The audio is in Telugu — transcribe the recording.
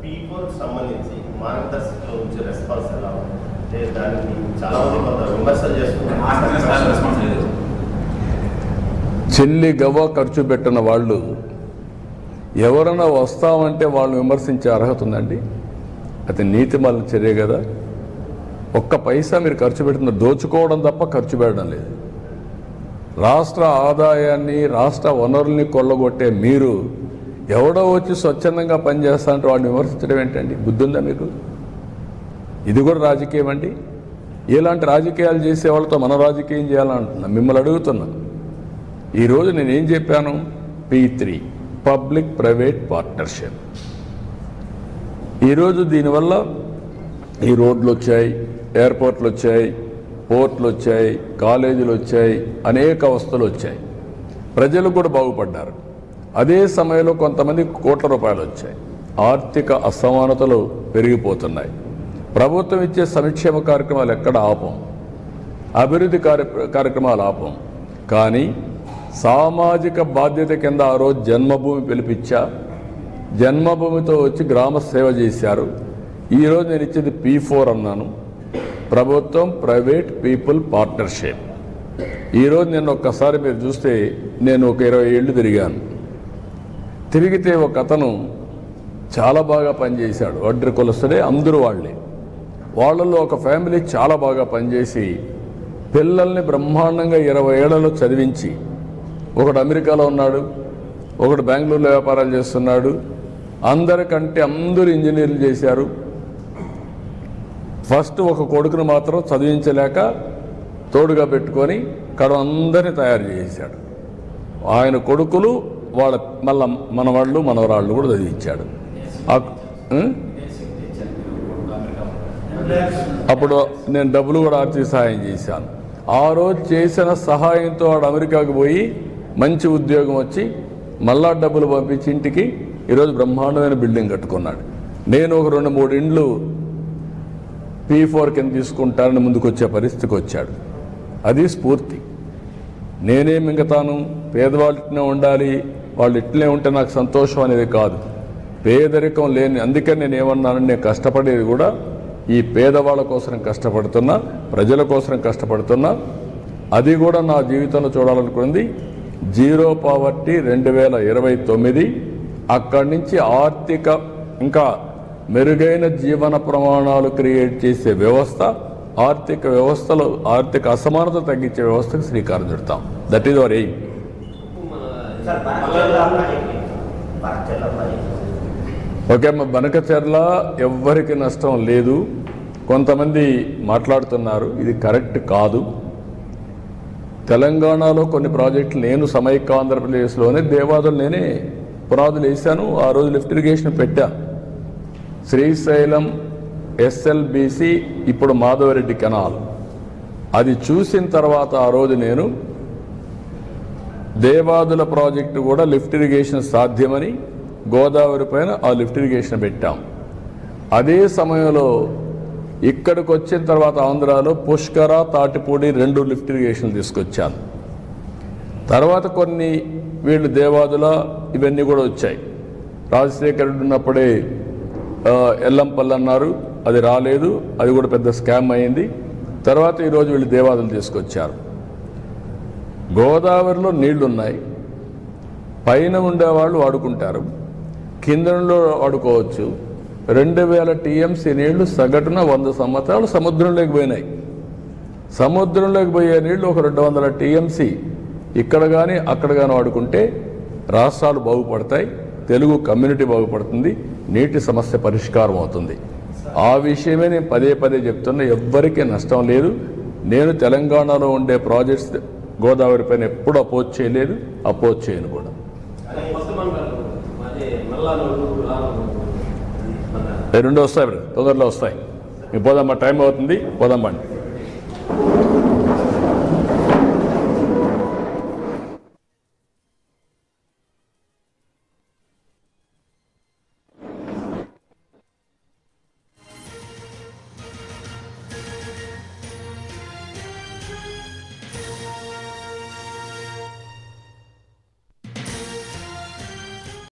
P4 సంబంధించి మార్గదర్శకలో వచ్చే రెస్పాన్స్ ఎలా ఉంది? దానికి చాలా మంది కొంత విమర్శలు చేస్తున్నారు. చెల్లి గవ్వ ఖర్చు పెట్టిన వాళ్ళు ఎవరైనా వస్తామంటే వాళ్ళని విమర్శించే అర్హత ఉందండి? అది నీతిమాలిన చర్య కదా. ఒక్క పైసా మీరు ఖర్చు పెట్టిన దోచుకోవడం తప్ప ఖర్చు పెట్టడం లేదు. రాష్ట్ర ఆదాయాన్ని రాష్ట్ర వనరుల్ని కొల్లగొట్టే మీరు ఎవడో వచ్చి స్వచ్ఛందంగా పనిచేస్తానంటే వాడిని విమర్శించడం ఏంటండి? బుద్ధి ఉందా మీకు? ఇది కూడా రాజకీయం అండి. ఇలాంటి రాజకీయాలు చేసే వాళ్ళతో మనం రాజకీయం చేయాలంటున్నా. మిమ్మల్ని అడుగుతున్నా, ఈరోజు నేనేం చెప్పాను? P3 public private partnership. ఈరోజు దీనివల్ల ఈ రోడ్లు వచ్చాయి, ఎయిర్పోర్ట్లు వచ్చాయి, పోర్ట్లు వచ్చాయి, కాలేజీలు వచ్చాయి, అనేక వస్తువులు వచ్చాయి. ప్రజలు కూడా బాగుపడ్డారు. అదే సమయంలో కొంతమంది కోట్ల రూపాయలు వచ్చాయి. ఆర్థిక అసమానతలు పెరిగిపోతున్నాయి. ప్రభుత్వం ఇచ్చే సంక్షేమ కార్యక్రమాలు ఎక్కడ ఆపం, అభివృద్ధి కార్యక్రమాలు ఆపం. కానీ సామాజిక బాధ్యత కింద ఆ రోజు జన్మభూమి పిలిపించా, జన్మభూమితో వచ్చి గ్రామ సేవ చేశారు. ఈరోజు నేను ఇచ్చేది P4 అన్నాను, ప్రభుత్వం ప్రైవేట్ పీపుల్ పార్ట్నర్షిప్. ఈరోజు నేను ఒక్కసారి మీరు చూస్తే నేను ఒక 20 ఏళ్ళు తిరిగాను. తిరిగితే ఒక అతను చాలా బాగా పనిచేశాడు. వడ్డీ కులస్తుడే, అందరూ వాళ్ళే. వాళ్ళల్లో ఒక ఫ్యామిలీ చాలా బాగా పనిచేసి పిల్లల్ని బ్రహ్మాండంగా 20 ఏళ్లలో చదివించి, ఒకడు అమెరికాలో ఉన్నాడు, ఒకడు బెంగళూరులో వ్యాపారాలు చేస్తున్నాడు. అందరికంటే అందరూ ఇంజనీర్లు చేశారు. ఫస్ట్ ఒక కొడుకును మాత్రం చదివించలేక తోడుగా పెట్టుకొని అందరినీ తయారు చేశాడు. ఆయన కొడుకులు వాళ్ళ మళ్ళా మనవాళ్ళు మనవరాళ్ళు కూడా చదివించాడు. అప్పుడు నేను డబ్బులు కూడా ఆర్థిక సహాయం చేశాను. ఆ రోజు చేసిన సహాయంతో వాడు అమెరికాకు పోయి మంచి ఉద్యోగం వచ్చి మళ్ళా డబ్బులు పంపించి ఇంటికి ఈరోజు బ్రహ్మాండమైన బిల్డింగ్ కట్టుకున్నాడు. నేను ఒక 2-3 ఇండ్లు P4 కింద తీసుకుంటానని ముందుకు వచ్చే పరిస్థితికి వచ్చాడు. అది స్ఫూర్తి. నేనేం మింగతాను, పేదవాళ్ళనే ఉండాలి, వాళ్ళు ఇట్లే ఉంటే నాకు సంతోషం అనేది కాదు. పేదరికం లేని, అందుకని నేను ఏమన్నానంటే నేను కష్టపడేది కూడా ఈ పేదవాళ్ళ కోసం కష్టపడుతున్నా, ప్రజల కోసం కష్టపడుతున్నా. అది కూడా నా జీవితంలో చూడాలనుకుంది. Zero poverty 2029. అక్కడి నుంచి ఆర్థిక ఇంకా మెరుగైన జీవన ప్రమాణాలు క్రియేట్ చేసే వ్యవస్థ, ఆర్థిక వ్యవస్థలో ఆర్థిక అసమానత తగ్గించే వ్యవస్థకు శ్రీకారం చుడతాం. That is our aim. Okay, మా బనకచెర్ల ఎవ్వరికి నష్టం లేదు. కొంతమంది మాట్లాడుతున్నారు, ఇది కరెక్ట్ కాదు. తెలంగాణలో కొన్ని ప్రాజెక్టులు నేను సమైక్య ఆంధ్రప్రదేశ్లోనే దేవాదులు నేనే పునాదులు వేశాను. ఆ రోజు లిఫ్ట్ ఇరిగేషన్ పెట్టా. శ్రీశైలం SLBC, ఇప్పుడు మాధవరెడ్డి కెనాల్. అది చూసిన తర్వాత ఆ రోజు నేను దేవాదుల ప్రాజెక్టు కూడా లిఫ్ట్ ఇరిగేషన్ సాధ్యమని గోదావరి పైన ఆ లిఫ్ట్ ఇరిగేషన్ పెట్టాం. అదే సమయంలో ఇక్కడికి వచ్చిన తర్వాత ఆంధ్రాలో పుష్కర, తాటిపూడి 2 లిఫ్ట్ ఇరిగేషన్లు తీసుకొచ్చాను. తర్వాత కొన్ని వీళ్ళు దేవాదుల ఇవన్నీ కూడా వచ్చాయి. రాజశేఖర్ రెడ్డి ఉన్నప్పుడే ఎల్లంపల్లి అన్నారు, అది రాలేదు, అది కూడా పెద్ద స్కామ్ అయింది. తర్వాత ఈరోజు వీళ్ళు దేవాదులు తీసుకొచ్చారు. గోదావరిలో నీళ్లున్నాయి, పైన ఉండేవాళ్ళు వాడుకుంటారు, కిందలో వాడుకోవచ్చు. 2000 TMC నీళ్లు సగటున 100 సంవత్సరాలు సముద్రంలోకి పోయినాయి. సముద్రంలోకి పోయే నీళ్లు ఒక 200 TMC ఇక్కడ కానీ అక్కడ కానీ వాడుకుంటే రాష్ట్రాలు బాగుపడతాయి, తెలుగు కమ్యూనిటీ బాగుపడుతుంది, నీటి సమస్య పరిష్కారం అవుతుంది. ఆ విషయమే నేను పదే పదే చెప్తున్నా. ఎవ్వరికీ నష్టం లేదు. నేను తెలంగాణలో ఉండే ప్రాజెక్ట్స్ గోదావరి పైన ఎప్పుడు అపోజ్ చేయలేదు, అపోజ్ చేయను కూడా. రెండు వస్తాయి, తొందరలో వస్తాయి. పోదాం, టైం అవుతుంది, పోదాం బండి.